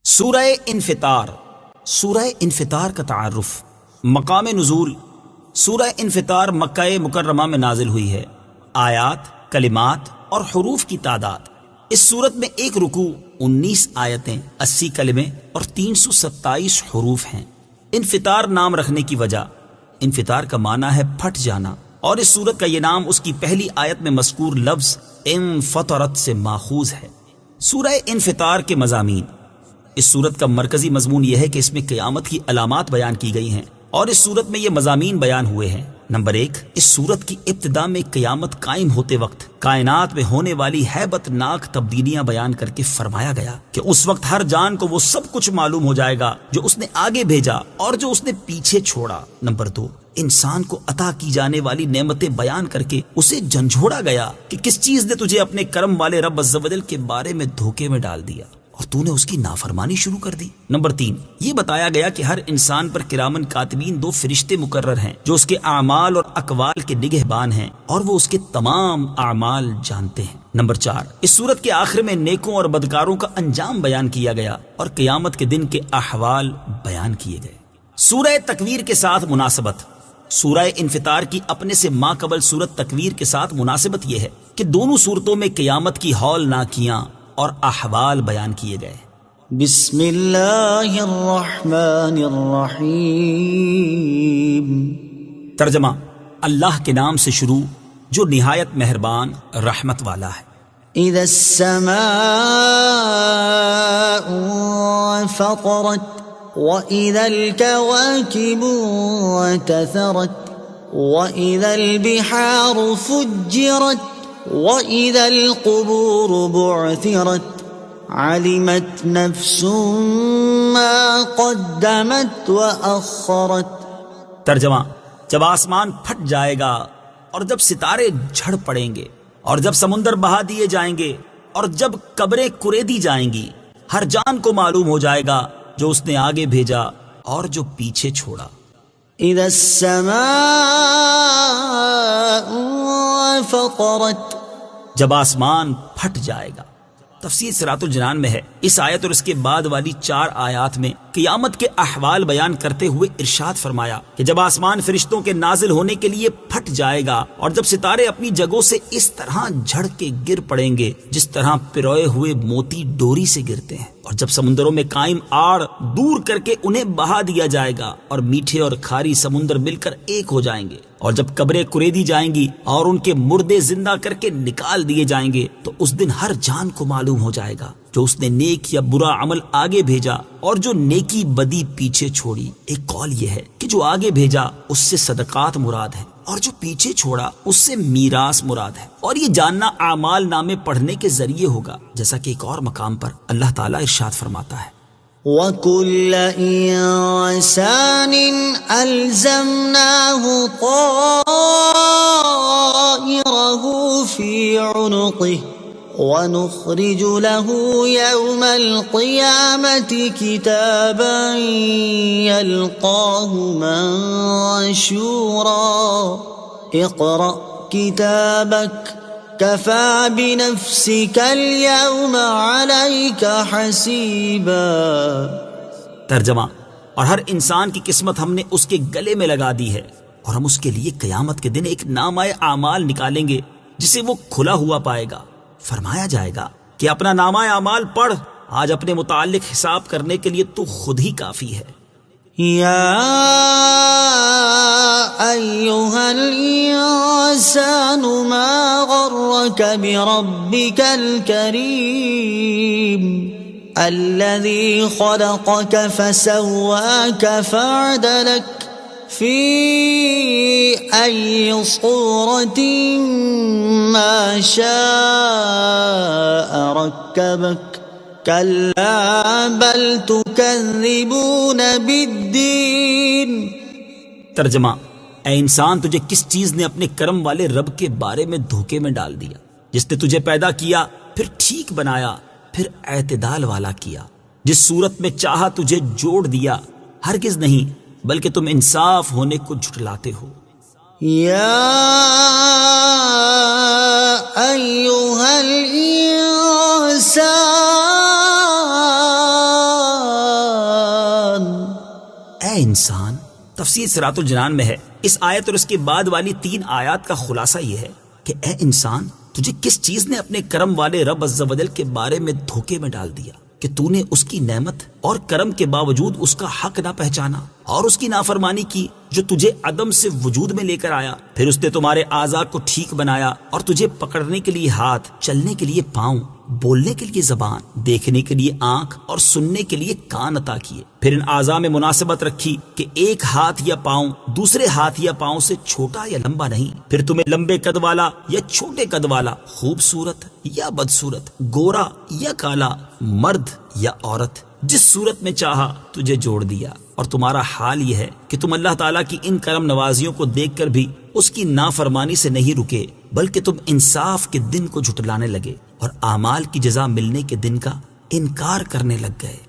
سورہ انفطار۔ سورہ انفطار کا تعارف۔ مقام نزول۔ سورہ انفطار مکہ مکرمہ میں نازل ہوئی ہے۔ آیات، کلمات اور حروف کی تعداد: اس سورت میں ایک رکوع، 19 آیتیں، 80 کلمے اور 327 حروف ہیں۔ انفطار نام رکھنے کی وجہ: انفطار کا معنی ہے پھٹ جانا، اور اس سورت کا یہ نام اس کی پہلی آیت میں مذکور لفظ انفطرت سے ماخوذ ہے۔ سورہ انفطار کے مضامین: اس سورت کا مرکزی مضمون یہ ہے کہ اس میں قیامت کی علامات بیان کی گئی ہیں، اور اس سورت میں یہ مضامین بیان ہوئے ہیں۔ نمبر 1، اس سورت کی ابتدا میں قیامت قائم ہوتے وقت کائنات میں ہونے والی ہیبت ناک تبدیلیاں بیان کر کے فرمایا گیا کہ اس وقت ہر جان کو وہ سب کچھ معلوم ہو جائے گا جو اس نے آگے بھیجا اور جو اس نے پیچھے چھوڑا۔ نمبر 2، انسان کو عطا کی جانے والی نعمتیں بیان کر کے اسے جھنجھوڑا گیا کہ کس چیز نے تجھے اپنے کرم والے رب عز و جل کے بارے میں دھوکے میں ڈال دیا اور تو نے اس کی نافرمانی شروع کر دی۔ نمبر 3، یہ بتایا گیا کہ ہر انسان پر کرامن کاتبین 2 فرشتے مقرر ہیں جو اس کے اعمال اور اقوال کے نگہبان ہیں، اور وہ اس کے تمام اعمال جانتے ہیں۔ نمبر 4، اس سورت کے آخر میں نیکوں اور بدکاروں کا انجام بیان کیا گیا اور قیامت کے دن کے احوال بیان کیے گئے۔ سورہ تکویر کے ساتھ مناسبت: سورہ انفطار کی اپنے سے ماقبل سورت تکویر کے ساتھ مناسبت یہ ہے کہ دونوں سورتوں میں قیامت کی ہولناکیاں اور احوال بیان کیے گئے۔ بسم اللہ الرحمن الرحیم۔ ترجمہ: اللہ کے نام سے شروع جو نہایت مہربان رحمت والا ہے۔ اذا السماء انفطرت وَإِذَا الْكَوَاكِبُ انتثرت وَإِذَا الْبِحَارُ فُجِّرت وَإِذَا الْقُبُورُ بُعْثِرَتْ عَلِمَتْ نَفْسٌ مَّا قَدَّمَتْ وَأَخَّرَتْ۔ ترجمہ: جب آسمان پھٹ جائے گا اور جب ستارے جھڑ پڑیں گے اور جب سمندر بہا دیے جائیں گے اور جب قبریں کریدی جائیں گی، ہر جان کو معلوم ہو جائے گا جو اس نے آگے بھیجا اور جو پیچھے چھوڑا۔ اذا السماء انفطرت، جب آسمان پھٹ جائے گا۔ تفسیر صراط الجنان میں ہے۔ اس آیت اور اس کے بعد والی 4 آیات میں قیامت کے احوال بیان کرتے ہوئے ارشاد فرمایا کہ جب آسمان فرشتوں کے نازل ہونے کے لیے پھٹ جائے گا اور جب ستارے اپنی جگہوں سے اس طرح جھڑ کے گر پڑیں گے جس طرح پروئے ہوئے موتی ڈوری سے گرتے ہیں، اور جب سمندروں میں قائم آڑ دور کر کے انہیں بہا دیا جائے گا اور میٹھے اور کھاری سمندر مل کر ایک ہو جائیں گے، اور جب قبریں کریدی جائیں گی اور ان کے مردے زندہ کر کے نکال دیے جائیں گے، تو اس دن ہر جان کو معلوم ہو جائے گا جو اس نے نیک یا برا عمل آگے بھیجا اور جو نیکی بدی پیچھے چھوڑی۔ ایک قول یہ ہے کہ جو آگے بھیجا اس سے صدقات مراد ہے، اور جو پیچھے چھوڑا اس سے میراث مراد ہے، اور یہ جاننا اعمال نامے پڑھنے کے ذریعے ہوگا، جیسا کہ ایک اور مقام پر اللہ تعالیٰ ارشاد فرماتا ہے: وَكُلَّ إِنسَانٍ أَلْزَمْنَاهُ طَائِرَهُ فِي عُنُقِهِ وَنُخْرِجُ لَهُ يَوْمَ الْقِيَامَةِ كِتَابًا يَلْقَاهُ مَنشُورًا اقْرَأْ كِتَابَكَ كَفَى بِنَفْسِكَ الْيَوْمَ عَلَيْكَ حَسِيبًا۔ ترجمہ: اور ہر انسان کی قسمت ہم نے اس کے گلے میں لگا دی ہے، اور ہم اس کے لیے قیامت کے دن ایک نامہ اعمال نکالیں گے جسے وہ کھلا ہوا پائے گا۔ فرمایا جائے گا کہ اپنا نامہ اعمال پڑھ، آج اپنے متعلق حساب کرنے کے لیے تو خود ہی کافی ہے۔ یا ایھا الانسان ما غرک بربک الکریم الذی خلقک فسواک فعدلک فی ای صورت ما شاء رکبک کلا بل تکذبون بالدین۔ ترجمہ: اے انسان، تجھے کس چیز نے اپنے کرم والے رب کے بارے میں دھوکے میں ڈال دیا، جس نے تجھے پیدا کیا، پھر ٹھیک بنایا، پھر اعتدال والا کیا، جس صورت میں چاہا تجھے جوڑ دیا؟ ہرگز نہیں، بلکہ تم انصاف ہونے کو جھٹلاتے ہو۔ یا ایھا الانسان اے انسان، تفسیر صراط الجنان میں ہے، اس آیت اور اس کے بعد والی 3 آیات کا خلاصہ یہ ہے کہ اے انسان، تجھے کس چیز نے اپنے کرم والے رب عز و جل کے بارے میں دھوکے میں ڈال دیا کہ تو نے اس کی نعمت اور کرم کے باوجود اس کا حق نہ پہچانا اور اس کی نافرمانی کی جو تجھے عدم سے وجود میں لے کر آیا؟ پھر اس نے تمہارے اعضاء کو ٹھیک بنایا اور تجھے پکڑنے کے لیے ہاتھ، چلنے کے لیے پاؤں، بولنے کے لیے زبان، دیکھنے کے لیے آنکھ اور سننے کے لیے کان عطا کیے۔ پھر ان اعضاء میں مناسبت رکھی کہ ایک ہاتھ یا پاؤں دوسرے ہاتھ یا پاؤں سے چھوٹا یا لمبا نہیں۔ پھر تمہیں لمبے قد والا یا چھوٹے قد والا، خوبصورت یا بدصورت، گورا یا کالا، مرد یا عورت، جس صورت میں چاہا تجھے جوڑ دیا۔ اور تمہارا حال یہ ہے کہ تم اللہ تعالیٰ کی ان کرم نوازیوں کو دیکھ کر بھی اس کی نافرمانی سے نہیں رکے، بلکہ تم انصاف کے دن کو جھٹلانے لگے اور اعمال کی جزا ملنے کے دن کا انکار کرنے لگ گئے۔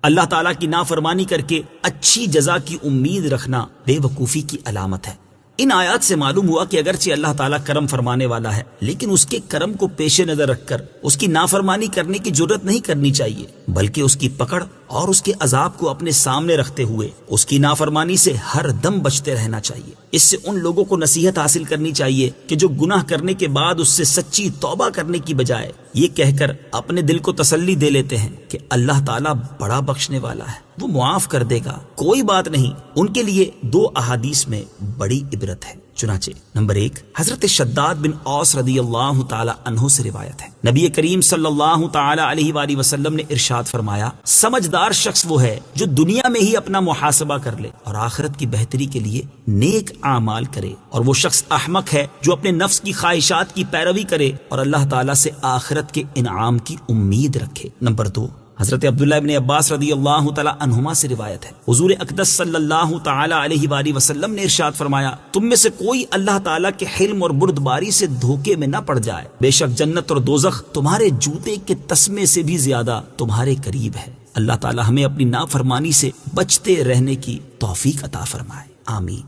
اللہ تعالیٰ کی نافرمانی کر کے اچھی جزا کی امید رکھنا بے وقوفی کی علامت ہے۔ ان آیات سے معلوم ہوا کہ اگرچہ اللہ تعالیٰ کرم فرمانے والا ہے، لیکن اس کے کرم کو پیش نظر رکھ کر اس کی نافرمانی کرنے کی جرت نہیں کرنی چاہیے، بلکہ اس کی پکڑ اور اس کے عذاب کو اپنے سامنے رکھتے ہوئے اس کی نافرمانی سے ہر دم بچتے رہنا چاہیے۔ اس سے ان لوگوں کو نصیحت حاصل کرنی چاہیے کہ جو گناہ کرنے کے بعد اس سے سچی توبہ کرنے کی بجائے یہ کہہ کر اپنے دل کو تسلی دے لیتے ہیں کہ اللہ تعالیٰ بڑا بخشنے والا ہے، وہ معاف کر دے گا، کوئی بات نہیں، ان کے لیے 2 احادیث میں بڑی عبرت ہے۔ چنانچہ نمبر 1، حضرت شداد بن اوس رضی اللہ تعالی عنہ سے روایت ہے، نبی کریم صلی اللہ تعالی علیہ وآلہ وسلم نے ارشاد فرمایا، سمجھدار شخص وہ ہے جو دنیا میں ہی اپنا محاسبہ کر لے اور آخرت کی بہتری کے لیے نیک اعمال کرے، اور وہ شخص احمق ہے جو اپنے نفس کی خواہشات کی پیروی کرے اور اللہ تعالیٰ سے آخرت کے انعام کی امید رکھے۔ نمبر 2، حضرت عبداللہ ابن عباس رضی اللہ تعالی عنہما سے روایت ہے، حضور اقدس صلی اللہ تعالی علیہ وآلہ وسلم نے ارشاد فرمایا، تم میں سے کوئی اللہ تعالیٰ کے حلم اور بردباری سے دھوکے میں نہ پڑ جائے، بے شک جنت اور دوزخ تمہارے جوتے کے تسمے سے بھی زیادہ تمہارے قریب ہے۔ اللہ تعالیٰ ہمیں اپنی نافرمانی سے بچتے رہنے کی توفیق عطا فرمائے، آمین۔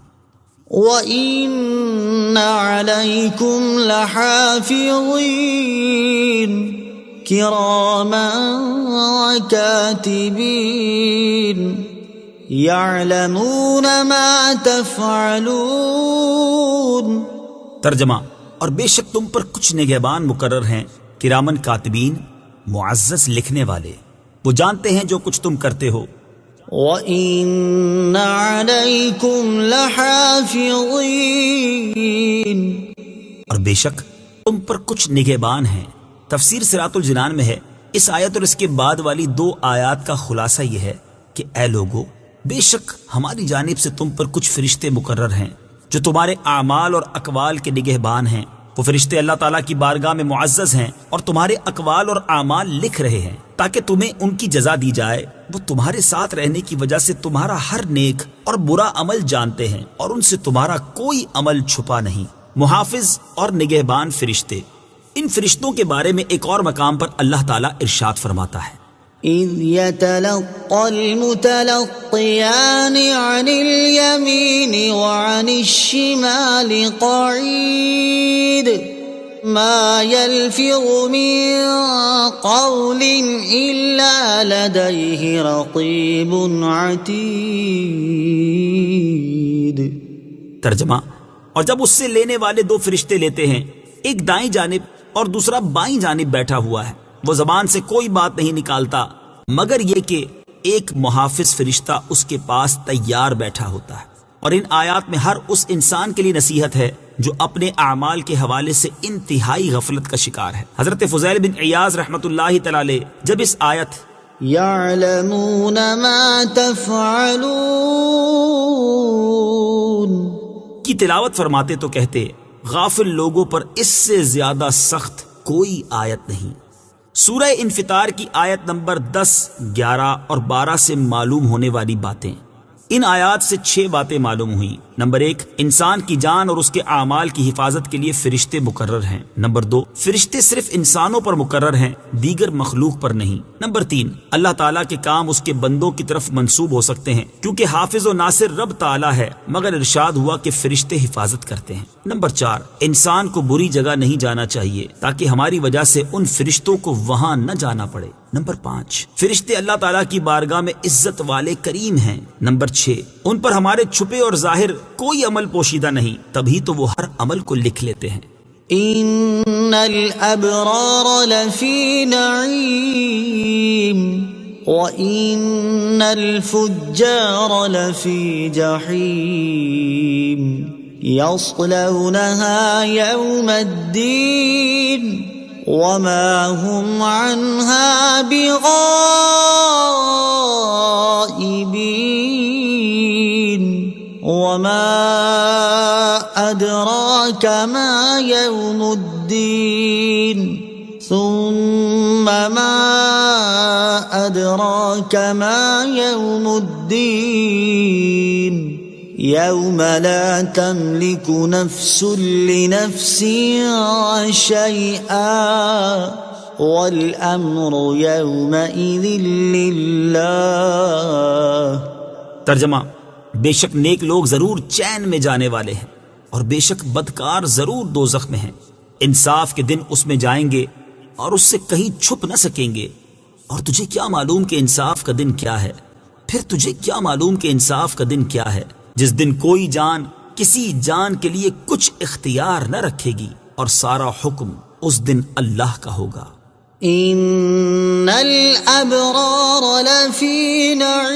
وَإِنَّ عَلَيْكُمْ لَحَافِظِينَ كِرَامًا كَاتِبِينَ يَعْلَمُونَ مَا تَفْعَلُونَ۔ ترجمہ، اور بے شک تم پر کچھ نگہبان مقرر ہیں، کرامن کاتبین، معزز لکھنے والے، وہ جانتے ہیں جو کچھ تم کرتے ہو۔ وَإِنَّ عَلَيْكُمْ لَحَافِظِينَ، اور بے شک تم پر کچھ نگہبان ہیں۔ تفسیر صراط الجنان میں ہے، اس آیت اور اس کے بعد والی 2 آیات کا خلاصہ یہ ہے کہ اے لوگو، بے شک ہماری جانب سے تم پر کچھ فرشتے مقرر ہیں جو تمہارے اعمال اور اقوال کے نگہبان ہیں۔ وہ فرشتے اللہ تعالیٰ کی بارگاہ میں معزز ہیں اور تمہارے اقوال اور اعمال لکھ رہے ہیں تاکہ تمہیں ان کی جزا دی جائے۔ وہ تمہارے ساتھ رہنے کی وجہ سے تمہارا ہر نیک اور برا عمل جانتے ہیں اور ان سے تمہارا کوئی عمل چھپا نہیں۔ محافظ اور نگہبان فرشتے، ان فرشتوں کے بارے میں ایک اور مقام پر اللہ تعالیٰ ارشاد فرماتا ہے، إِذْ يَتَلَقَّى الْمُتَلَقِّيَانِ عَنِ الْيَمِينِ وَعَنِ الشِّمَالِ قَعِيدٌ مَا يَلْفِظُ مِنْ قَوْلٍ إِلَّا لَدَيْهِ رَقِيبٌ عَتِيدٌ۔ ترجمہ، اور جب اس سے لینے والے 2 فرشتے لیتے ہیں، ایک دائیں جانب اور دوسرا بائیں جانب بیٹھا ہوا ہے، وہ زبان سے کوئی بات نہیں نکالتا مگر یہ کہ ایک محافظ فرشتہ اس کے پاس تیار بیٹھا ہوتا ہے۔ اور ان آیات میں ہر اس انسان کے لیے نصیحت ہے جو اپنے اعمال کے حوالے سے انتہائی غفلت کا شکار ہے۔ حضرت فضیل بن عیاض رحمۃ اللہ تعالی علیہ جب اس آیت يَعْلَمُونَ مَا تَفْعَلُونَ کی تلاوت فرماتے تو کہتے، غافل لوگوں پر اس سے زیادہ سخت کوئی آیت نہیں۔ سورہ انفطار کی آیت نمبر 10، 11 اور 12 سے معلوم ہونے والی باتیں، ان آیات سے 6 باتیں معلوم ہوئیں۔ نمبر 1، انسان کی جان اور اس کے اعمال کی حفاظت کے لیے فرشتے مقرر ہیں۔ نمبر 2، فرشتے صرف انسانوں پر مقرر ہیں، دیگر مخلوق پر نہیں۔ نمبر 3، اللہ تعالیٰ کے کام اس کے بندوں کی طرف منسوب ہو سکتے ہیں کیونکہ حافظ و ناصر رب تعالیٰ ہے، مگر ارشاد ہوا کہ فرشتے حفاظت کرتے ہیں۔ نمبر 4، انسان کو بری جگہ نہیں جانا چاہیے تاکہ ہماری وجہ سے ان فرشتوں کو وہاں نہ جانا پڑے۔ نمبر 5، فرشتے اللہ تعالیٰ کی بارگاہ میں عزت والے کریم ہیں۔ نمبر 6، ان پر ہمارے چھپے اور ظاہر کوئی عمل پوشیدہ نہیں، تبھی تو وہ ہر عمل کو لکھ لیتے ہیں۔ ان الابرار لفی نعیم وان الفجار لفی جحیم یصلونها یوم الدین وما هم عنها بغائبین وما أدراك ما يوم الدين ثم ما أدراك ما يوم الدين يوم لا تملك نفس لنفس شيئا والأمر يومئذ لله۔ ترجمہ، بے شک نیک لوگ ضرور چین میں جانے والے ہیں اور بے شک بدکار ضرور دوزخ میں ہیں۔ انصاف کے دن اس میں جائیں گے اور اس سے کہیں چھپ نہ سکیں گے۔ اور تجھے کیا معلوم کہ انصاف کا دن کیا ہے؟ پھر تجھے کیا معلوم کہ انصاف کا دن کیا ہے؟ جس دن کوئی جان کسی جان کے لیے کچھ اختیار نہ رکھے گی اور سارا حکم اس دن اللہ کا ہوگا۔ ان الابرار لفی نعیم،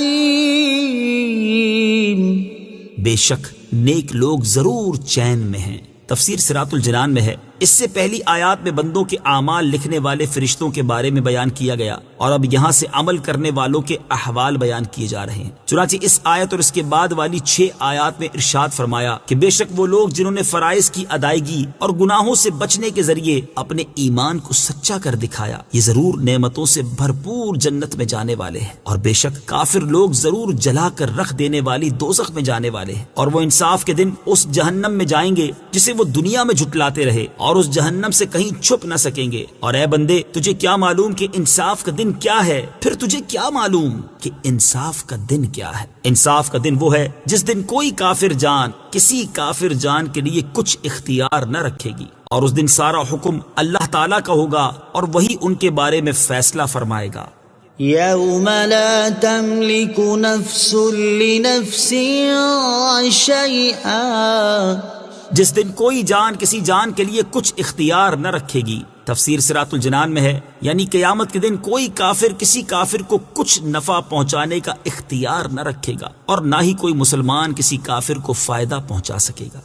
بے شک نیک لوگ ضرور چین میں ہیں۔ تفسیر صراط الجنان میں ہے، اس سے پہلی آیات میں بندوں کے اعمال لکھنے والے فرشتوں کے بارے میں بیان کیا گیا اور اب یہاں سے عمل کرنے والوں کے احوال بیان کیے جا رہے ہیں۔ چنانچہ اس آیت اور اس کے بعد والی 6 آیات میں ارشاد فرمایا کہ بے شک وہ لوگ جنہوں نے فرائض کی ادائیگی اور گناہوں سے بچنے کے ذریعے اپنے ایمان کو سچا کر دکھایا، یہ ضرور نعمتوں سے بھرپور جنت میں جانے والے ہیں۔ اور بے شک کافر لوگ ضرور جلا کر رکھ دینے والی دوزخ میں جانے والے ہیں، اور وہ انصاف کے دن اس جہنم میں جائیں گے جسے وہ دنیا میں جھٹلاتے رہے، اور اس جہنم سے کہیں چھپ نہ سکیں گے۔ اور اے بندے، تجھے کیا معلوم کہ انصاف کا دن کیا ہے؟ پھر تجھے کیا معلوم کہ انصاف کا دن کیا ہے؟ انصاف کا دن وہ ہے جس دن کوئی کافر جان کسی کافر جان کے لیے کچھ اختیار نہ رکھے گی، اور اس دن سارا حکم اللہ تعالیٰ کا ہوگا اور وہی ان کے بارے میں فیصلہ فرمائے گا۔ یوم لا تملک نفس لنفس شیئا، جس دن کوئی جان کسی جان کے لیے کچھ اختیار نہ رکھے گی۔ تفسیر صراط الجنان میں ہے، یعنی قیامت کے دن کوئی کافر کسی کافر کو کچھ نفع پہنچانے کا اختیار نہ رکھے گا، اور نہ ہی کوئی مسلمان کسی کافر کو فائدہ پہنچا سکے گا۔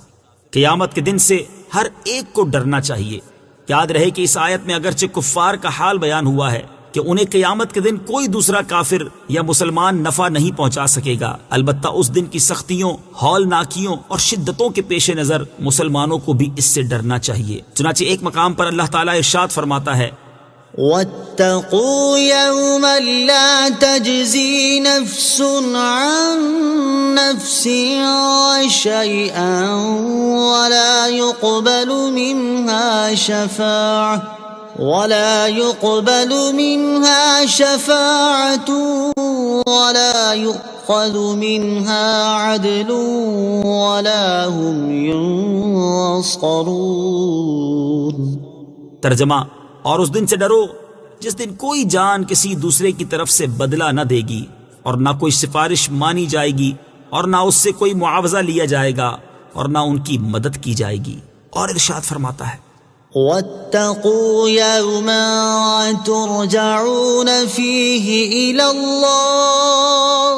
قیامت کے دن سے ہر ایک کو ڈرنا چاہیے۔ یاد رہے کہ اس آیت میں اگرچہ کفار کا حال بیان ہوا ہے کہ انہیں قیامت کے دن کوئی دوسرا کافر یا مسلمان نفع نہیں پہنچا سکے گا، البتہ اس دن کی سختیوں، ہولناکیوں اور شدتوں کے پیش نظر مسلمانوں کو بھی اس سے ڈرنا چاہیے۔ چنانچہ ایک مقام پر اللہ تعالیٰ ارشاد فرماتا ہے، واتقوا يوما لا تجزي نفس عن نفس شيئا ولا يقبل منها شفاعة ولا يؤخذ منها عدل ولا هم ينصرون۔ ترجمہ، اور اس دن سے ڈرو جس دن کوئی جان کسی دوسرے کی طرف سے بدلہ نہ دے گی، اور نہ کوئی سفارش مانی جائے گی، اور نہ اس سے کوئی معاوضہ لیا جائے گا، اور نہ ان کی مدد کی جائے گی۔ اور ارشاد فرماتا ہے، واتقوا يوما ترجعون فيه إلى الله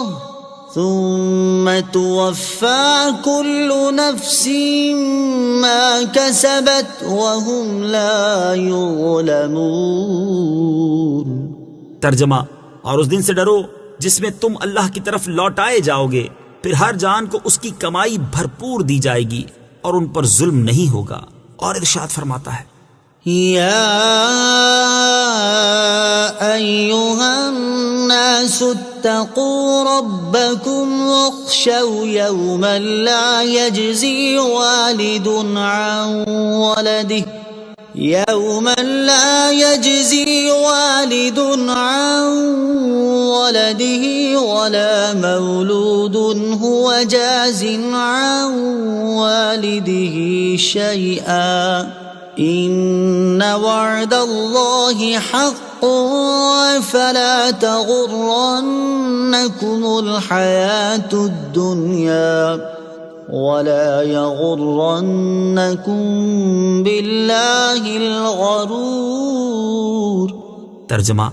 ثم توفى كل نفس ما كسبت وهم لا يظلمون۔ ترجمہ، اور اس دن سے ڈرو جس میں تم اللہ کی طرف لوٹائے جاؤ گے، پھر ہر جان کو اس کی کمائی بھرپور دی جائے گی اور ان پر ظلم نہیں ہوگا۔ اور ارشاد فرماتا ہے، يا أيها الناس اتقوا ربكم واخشوا يوما لا يجزي والد عن ولده ولا مولود هو جاز عن والده شيئا إن وعد الله حق فلا تغرنكم الحياة الدنيا ولا يغرنكم بالله الغرور۔ ترجمہ: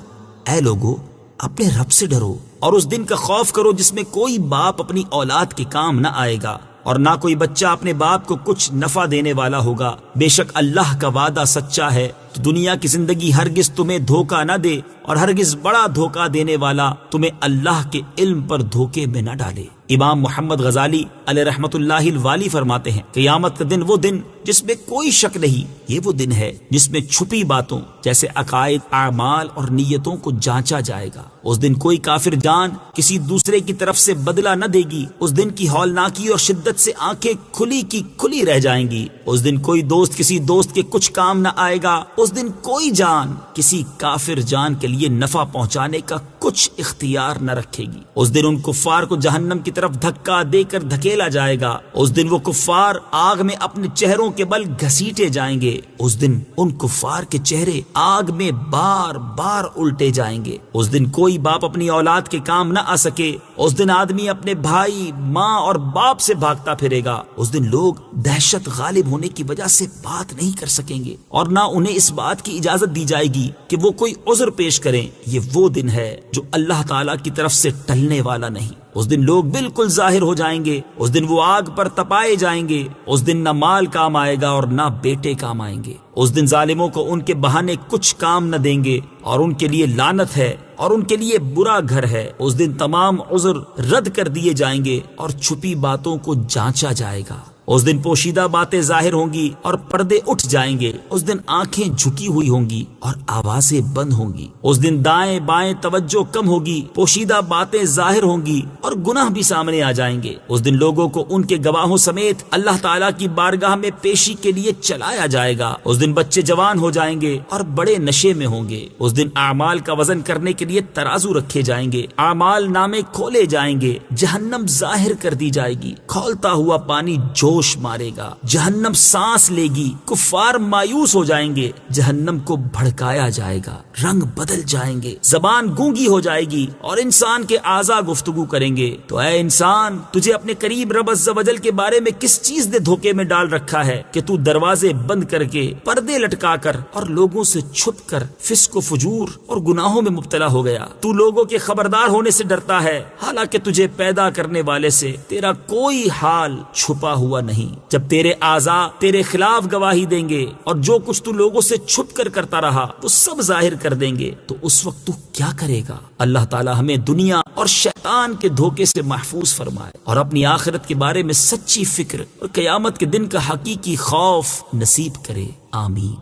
اے لوگو، اپنے رب سے ڈرو اور اس دن کا خوف کرو جس میں کوئی باپ اپنی اولاد کے کام نہ آئے گا اور نہ کوئی بچہ اپنے باپ کو کچھ نفع دینے والا ہوگا۔ بے شک اللہ کا وعدہ سچا ہے، تو دنیا کی زندگی ہرگز تمہیں دھوکہ نہ دے اور ہرگز بڑا دھوکہ دینے والا تمہیں اللہ کے علم پر دھوکے میں نہ ڈالے۔ امام محمد غزالی علیہ رحمت اللہ الوالی فرماتے ہیں، قیامت کا دن وہ دن جس میں کوئی شک نہیں، یہ وہ دن ہے جس میں چھپی باتوں جیسے عقائد، اعمال اور نیتوں کو جانچا جائے گا۔ اس دن کوئی کافر جان کسی دوسرے کی طرف سے بدلہ نہ دے گی۔ اس دن کی ہولناکی اور شدت سے آنکھیں کھلی کی کھلی رہ جائیں گی۔ اس دن کوئی دوست کسی دوست کے کچھ کام نہ آئے گا۔ اس دن کوئی جان کسی کافر جان کے لیے نفع پہنچانے کا کچھ اختیار نہ رکھے گی۔ اس دن ان کفار کو جہنم کی طرف دھکا دے کر دھکیلا جائے گا۔ اس دن وہ کفار آگ میں اپنے چہروں کے بل گھسیٹے جائیں گے۔ اس دن ان کفار کے چہرے آگ میں بار بار الٹے جائیں گے۔ اس دن کوئی باپ اپنی اولاد کے کام نہ آ سکے۔ اس دن آدمی اپنے بھائی، ماں اور باپ سے بھاگتا پھرے گا۔ اس دن لوگ دہشت غالب ہونے کی وجہ سے بات نہیں کر سکیں گے اور نہ انہیں اس بات کی اجازت دی جائے گی کہ وہ کوئی عذر پیش کریں۔ یہ وہ دن ہے جو اللہ تعالیٰ کی طرف سے ٹلنے والا نہیں۔ اس دن لوگ بالکل ظاہر ہو جائیں گے۔ اس دن وہ آگ پر تپائے جائیں گے۔ اس دن نہ مال کام آئے گا اور نہ بیٹے کام آئیں گے۔ اس دن ظالموں کو ان کے بہانے کچھ کام نہ دیں گے اور ان کے لیے لعنت ہے اور ان کے لیے برا گھر ہے۔ اس دن تمام عذر رد کر دیے جائیں گے اور چھپی باتوں کو جانچا جائے گا۔ اس دن پوشیدہ باتیں ظاہر ہوں گی اور پردے اٹھ جائیں گے۔ اس دن آنکھیں جھکی ہوئی ہوں گی اور آوازیں بند ہوں گی۔ اس دن دائیں بائیں توجہ کم ہوگی، پوشیدہ باتیں ظاہر ہوں گی اور گناہ بھی سامنے آ جائیں گے۔ اس دن لوگوں کو ان کے گواہوں سمیت اللہ تعالیٰ کی بارگاہ میں پیشی کے لیے چلایا جائے گا۔ اس دن بچے جوان ہو جائیں گے اور بڑے نشے میں ہوں گے۔ اس دن اعمال کا وزن کرنے کے لیے ترازو رکھے جائیں گے، اعمال نامے کھولے جائیں گے، جہنم ظاہر کر دی جائے گی، کھولتا ہوا پانی جوش مارے گا، جہنم سانس لے گی، کفار مایوس ہو جائیں گے، جہنم کو بھڑکایا جائے گا، رنگ بدل جائیں گے، زبان گونگی ہو جائے گی اور انسان کے اعضاء گفتگو کریں گے۔ تو اے انسان، تجھے اپنے قریب رب عز و جل کے بارے میں کس چیز نے دھوکے میں ڈال رکھا ہے کہ تو دروازے بند کر کے، پردے لٹکا کر اور لوگوں سے چھپ کر فسق و فجور اور گناہوں میں مبتلا ہو گیا؟ تو لوگوں کے خبردار ہونے سے ڈرتا ہے، حالانکہ تجھے پیدا کرنے والے سے تیرا کوئی حال چھپا ہوا نہیں۔ جب تیرے اعضاء تیرے خلاف گواہی دیں گے اور جو کچھ تو لوگوں سے چھپ کر کرتا رہا وہ سب ظاہر کر دیں گے، تو اس وقت تو کیا کرے گا؟ اللہ تعالی ہمیں دنیا اور شیطان کے دھوکے سے محفوظ فرمائے اور اپنی آخرت کے بارے میں سچی فکر اور قیامت کے دن کا حقیقی خوف نصیب کرے۔ آمین۔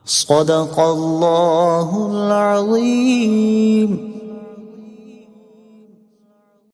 صدق اللہ العظیم۔